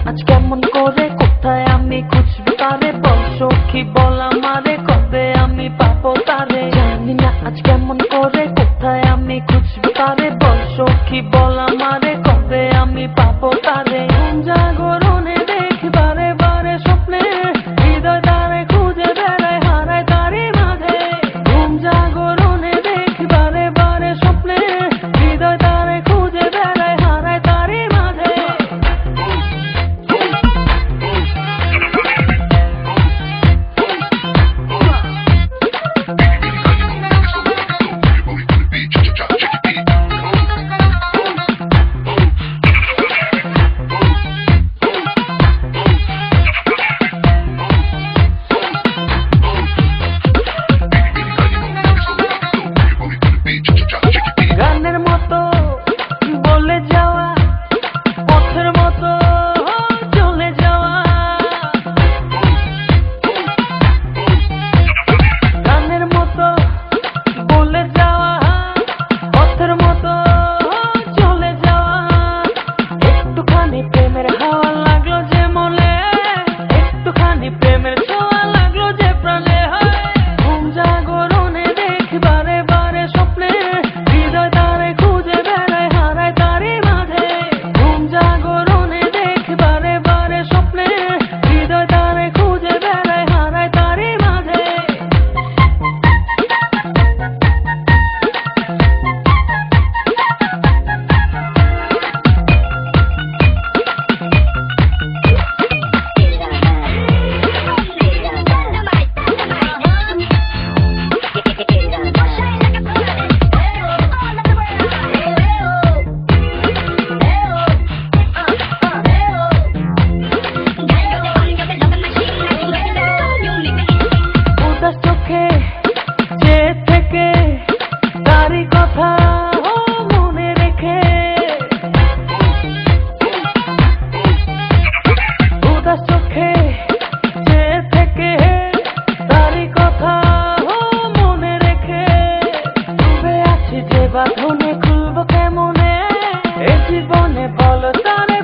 আজ কেমন করে কোথায় আমি খুঁজবো তারে, বল সখী বল আমারে কবে আমি পাবো তারে। জানি না আজ কেমন করে কোথায় আমি খুঁজবো তারে, বল সখী বল আমারে কবে আমি পাবো তারে। জাগরণে দেখি বারে বারে স্বপ্নে, হৃদয় তারে খুঁজে বেড়ায় হারায় তারি মাঝে। ঘুম জাগরণে দেখি বারে বারে স্বপ্নে, হৃদয় তারে খুঁজে বেড়ায় হারায় তারি মাঝে। গানের মতো বলে যাওয়া, পথের মতো চলে যাওয়া। গানের মতো বলে যাওয়া, পথের মতো চলে যাওয়া। একটুখানি প্রেমের হাওয়া লাগলো যে মনে, একটুখানি প্রেমের ছোঁয়া লাগলো যে প্রাণে। ঘুম জাগরণে দেখি বারে বারে স্বপ্নে, হৃদয় তারে খুঁজে বেড়ায় হারায় তারি মাঝে। ঘুম জাগরণে দেখি বারে বারে স্বপ্নে, হৃদয় তারে খুঁজে বেড়ায় হারায় তারি মাঝে। উদাস চোখে চেয়ে থেকে তারি কথা মনে রেখে, উদাস চোখে চেয়ে থেকে তারি কথা মনে রেখে। ডুবে আছি যে বাঁধনে খুলবো কেমনে এ জীবনে, বল তারে